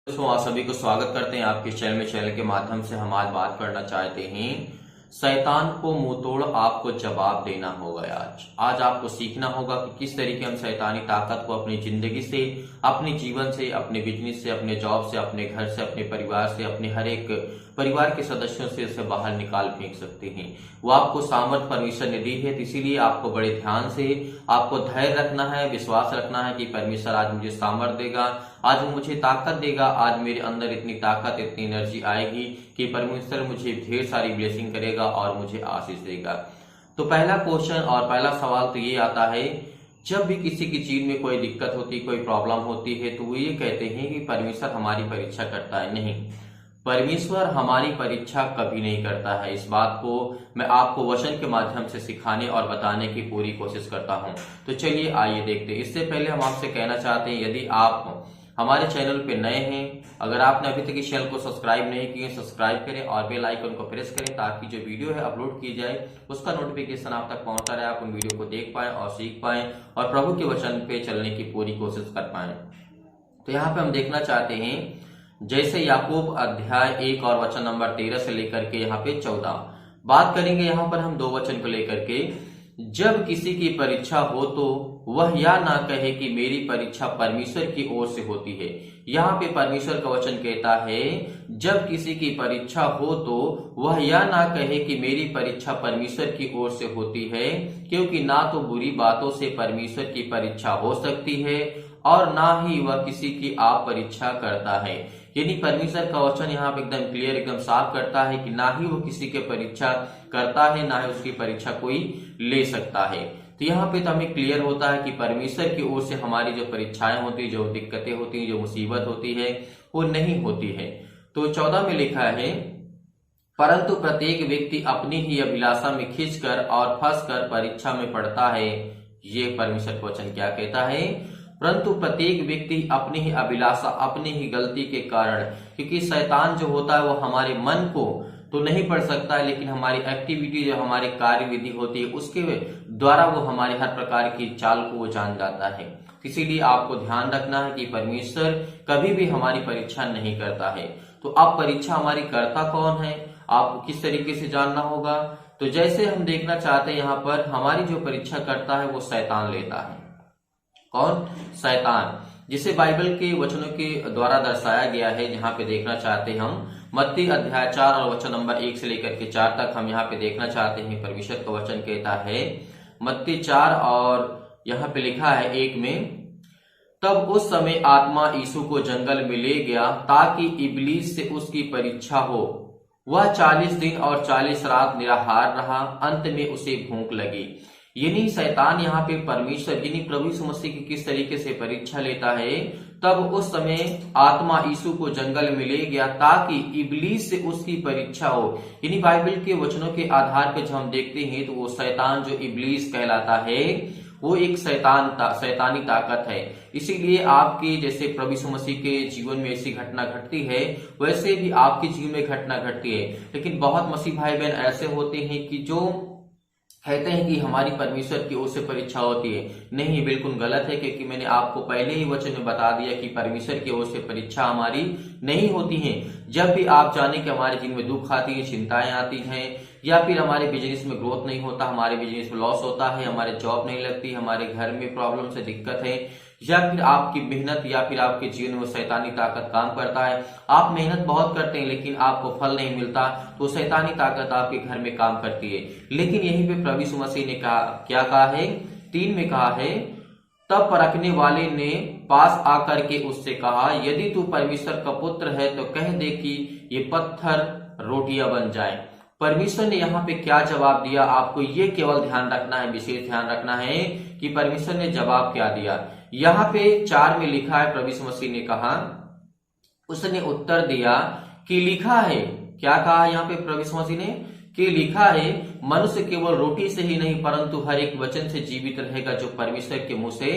दोस्तों आप सभी को स्वागत करते हैं आपके चैनल के माध्यम से हम आज बात करना चाहते हैं शैतान को मुंह तोड़ आपको जवाब देना होगा। आज आपको सीखना होगा कि किस तरीके हम शैतानी ताकत को अपनी जिंदगी से, अपने जीवन से, अपने बिजनेस से, अपने जॉब से, अपने घर से, अपने परिवार से, अपने हर एक परिवार के सदस्यों से इसे बाहर निकाल फेंक सकते हैं। वो आपको सामर्थ्य परमेश्वर ने दी है, तो इसीलिए आपको बड़े ध्यान से आपको धैर्य रखना है, विश्वास रखना है कि परमेश्वर आज मुझे सामर्थ्य देगा, आज वो मुझे ताकत देगा, आज मेरे अंदर इतनी ताकत, इतनी एनर्जी आएगी कि परमेश्वर मुझे ढेर सारी ब्लेसिंग करेगा और मुझे आशीष देगा। तो पहला क्वेश्चन और पहला सवाल तो ये आता है, जब भी किसी की चीज में कोई दिक्कत होती, कोई प्रॉब्लम होती है, तो वो ये कहते हैं कि परमेश्वर हमारी परीक्षा करता है। नहीं, परमेश्वर हमारी परीक्षा कभी नहीं करता है। इस बात को मैं आपको वचन के माध्यम से सिखाने और बताने की पूरी कोशिश करता हूं। तो चलिए आइए देखते हैं। इससे पहले हम आपसे कहना चाहते हैं, यदि आप हमारे चैनल पे नए हैं, अगर आपने अभी तक इस चैनल को सब्सक्राइब नहीं किए, सब्सक्राइब करें और बेल आइकन को प्रेस करें ताकि जो वीडियो है अपलोड की जाए उसका नोटिफिकेशन आप तक पहुंचता रहे, आप उन वीडियो को देख पाए और सीख पाए और प्रभु के वचन पे चलने की पूरी कोशिश कर पाए। तो यहाँ पे हम देखना चाहते हैं, जैसे याकूब अध्याय 1 और वचन नंबर 13 से लेकर के यहाँ पे 14 बात करेंगे। यहाँ पर हम 2 वचन को लेकर के, जब किसी की परीक्षा हो तो वह या ना कहे कि मेरी परीक्षा परमेश्वर की ओर से होती है। यहाँ पे परमेश्वर का वचन कहता है, जब किसी की परीक्षा हो तो वह या ना कहे कि मेरी परीक्षा परमेश्वर की ओर से होती है, क्योंकि ना तो बुरी बातों से परमेश्वर की परीक्षा हो सकती है और ना ही वह किसी की आप परीक्षा करता है। यानी परमेश्वर का वचन यहाँ पे एकदम क्लियर, एकदम साफ करता है कि ना ही वो किसी के परीक्षा करता है, ना ही उसकी परीक्षा कोई ले सकता है। तो यहाँ पे तो हमें क्लियर होता है कि परमेश्वर की ओर से हमारी जो परीक्षाएं होती, जो दिक्कतें होती, जो मुसीबत होती है, वो नहीं होती है। तो 14 में लिखा है, परंतु प्रत्येक व्यक्ति अपनी ही अभिलाषा में खींचकर और फंसकर परीक्षा में पड़ता है। ये परमेश्वर का वचन क्या कहता है? परंतु प्रत्येक व्यक्ति अपनी ही अभिलाषा, अपनी ही गलती के कारण, क्योंकि शैतान जो होता है वो हमारे मन को तो नहीं पढ़ सकता है, लेकिन हमारी एक्टिविटी, जो हमारी कार्य विधि होती है, उसके द्वारा वो हमारे हर प्रकार की चाल को वो जान जाता है। इसीलिए आपको ध्यान रखना है कि परमेश्वर कभी भी हमारी परीक्षा नहीं करता है। तो अब परीक्षा हमारी करता कौन है, आपको किस तरीके से जानना होगा। तो जैसे हम देखना चाहते हैं, यहाँ पर हमारी जो परीक्षा करता है वो शैतान लेता है। कौन? शैतान, जिसे बाइबल के वचनों के द्वारा दर्शाया गया है। यहाँ पे देखना चाहते हैं हम मत्ती अध्याय 4 और वचन नंबर 1 से लेकर के 4 तक हम यहाँ पे देखना चाहते हैं। परमेश्वर का वचन कहता है, मत्ती 4 और यहाँ पे लिखा है 1 में, तब उस समय आत्मा यीशु को जंगल में ले गया ताकि इबलीस से उसकी परीक्षा हो। वह 40 दिन और 40 रात निराहार रहा, अंत में उसे भूख लगी। यानी शैतान यहाँ पे परमेश्वर यानी प्रभु यीशु मसीह की किस तरीके से परीक्षा लेता है। तब उस समय आत्मा यीशु को जंगल में ले गया ताकि इबलीस से उसकी परीक्षा हो। यानी बाइबल के वचनों के आधार पर जब हम देखते हैं तो वो शैतान जो इबलीस कहलाता है वो एक शैतानी ताकत है। इसीलिए आपके जैसे प्रभु यीशु मसीह के जीवन में ऐसी घटना घटती है, वैसे भी आपके जीवन में घटना घटती है। लेकिन बहुत मसीह भाई बहन ऐसे होते हैं कि जो कहते हैं कि हमारी परमेश्वर की ओर से परीक्षा होती है। नहीं, बिल्कुल गलत है, क्योंकि मैंने आपको पहले ही वचन में बता दिया कि परमेश्वर की ओर से परीक्षा हमारी नहीं होती है। जब भी आप जाने कि हमारे जीवन में दुख आती है, चिंताएं आती हैं, या फिर हमारे बिजनेस में ग्रोथ नहीं होता, हमारे बिजनेस में लॉस होता है, हमारे जॉब नहीं लगती, हमारे घर में प्रॉब्लम से दिक्कत है, या फिर आपकी मेहनत या फिर आपके जीवन में शैतानी ताकत काम करता है, आप मेहनत बहुत करते हैं लेकिन आपको फल नहीं मिलता, तो शैतानी ताकत आपके घर में काम करती है। लेकिन यहीं पे प्रभु यीशु मसीह ने कहा, क्या कहा है? 3 में कहा है, तब परखने वाले ने पास आकर के उससे कहा, यदि तू परमेश्वर का पुत्र है तो कह दे कि ये पत्थर रोटियां बन जाए। परमेश्वर ने यहाँ पे क्या जवाब दिया, आपको ये केवल ध्यान रखना है, विशेष ध्यान रखना है कि परमेश्वर ने जवाब क्या दिया। यहाँ पे 4 में लिखा है, प्रभु यीशु मसीह ने कहा, उसने उत्तर दिया कि लिखा है। क्या कहा यहाँ पे प्रभु यीशु मसीह ने? कि लिखा है, मनुष्य केवल रोटी से ही नहीं परंतु हर एक वचन से जीवित रहेगा जो परमेश्वर के मुंह से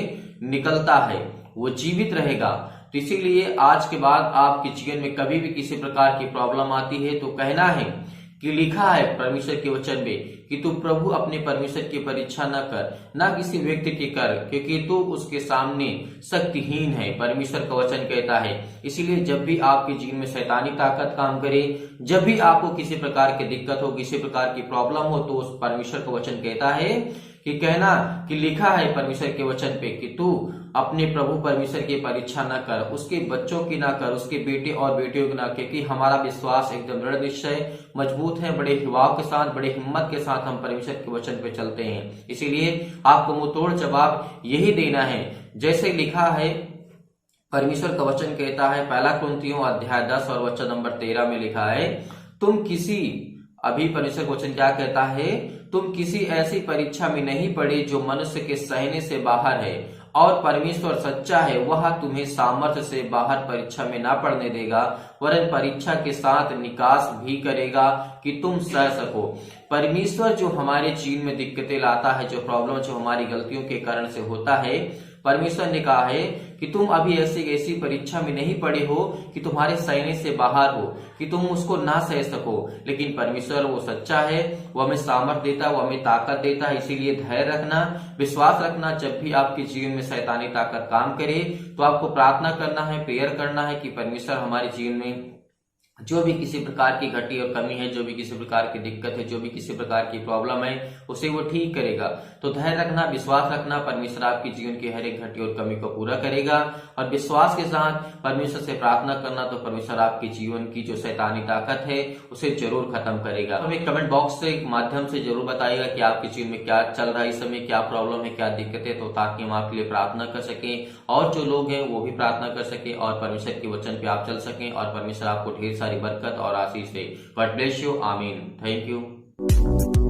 निकलता है, वो जीवित रहेगा। तो इसीलिए आज के बाद आपके जीवन में कभी भी किसी प्रकार की प्रॉब्लम आती है तो कहना है कि लिखा है परमेश्वर के वचन में कि तू प्रभु अपने परमेश्वर की परीक्षा न कर, न किसी व्यक्ति की कर, क्योंकि तू उसके सामने शक्तिहीन है, परमेश्वर का वचन कहता है। इसीलिए जब भी आपके जीवन में शैतानी ताकत काम करे, जब भी आपको किसी प्रकार की दिक्कत हो, किसी प्रकार की प्रॉब्लम हो, तो उस परमेश्वर का वचन कहता है कि कहना कि लिखा है परमेश्वर के वचन पे कि तू अपने प्रभु परमेश्वर की परीक्षा न कर, उसके बच्चों की ना कर, उसके बेटे और बेटियों की ना, क्योंकि हमारा विश्वास एकदम दृढ़ निश्चय मजबूत है। बड़े हिवाव के साथ, बड़े हिम्मत के साथ हम परमेश्वर के वचन पे चलते हैं। इसीलिए आपको मुंहतोड़ जवाब यही देना है, जैसे लिखा है परमेश्वर का वचन कहता है, पहला कुरिन्थियों अध्याय 10 और वचन नंबर 13 में लिखा है, तुम किसी, अभी परमेश्वर का वचन क्या कहता है, तुम किसी ऐसी परीक्षा में नहीं पड़े जो मनुष्य के सहने से बाहर है, और परमेश्वर सच्चा है, वह तुम्हें सामर्थ्य से बाहर परीक्षा में ना पड़ने देगा, वरन परीक्षा के साथ निकास भी करेगा कि तुम सह सको। परमेश्वर जो हमारे जीवन में दिक्कतें लाता है, जो प्रॉब्लम जो हमारी गलतियों के कारण से होता है, परमेश्वर ने कहा है कि तुम अभी ऐसी परीक्षा में नहीं पड़े हो कि तुम्हारे सहने से बाहर हो, कि तुम उसको ना सह सको, लेकिन परमेश्वर वो सच्चा है, वो हमें सामर्थ्य देता है, वो हमें ताकत देता है। इसीलिए धैर्य रखना, विश्वास रखना। जब भी आपके जीवन में शैतानी ताकत काम करे तो आपको प्रार्थना करना है, प्रेयर करना है कि परमेश्वर हमारे जीवन में जो भी किसी प्रकार की घटी और कमी है, जो भी किसी प्रकार की दिक्कत है, जो भी किसी प्रकार की प्रॉब्लम है, उसे वो ठीक करेगा। तो धैर्य रखना, विश्वास रखना, परमेश्वर आपके जीवन की हर एक घटी और कमी को पूरा करेगा। और विश्वास के साथ परमेश्वर से प्रार्थना करना, तो परमेश्वर आपके जीवन की जो शैतानी ताकत है उसे जरूर खत्म करेगा। हमें कमेंट बॉक्स के माध्यम से जरूर बताइएगा कि आपके जीवन में क्या चल रहा है, इस समय क्या प्रॉब्लम है, क्या दिक्कत है, तो ताकि हम आपके लिए प्रार्थना कर सकें, और जो लोग हैं वो भी प्रार्थना कर सके, और परमेश्वर के वचन पे आप चल सकें, और परमेश्वर आपको ढेर सारी बरकत और आशीष दे। God bless you. आमीन। Thank you.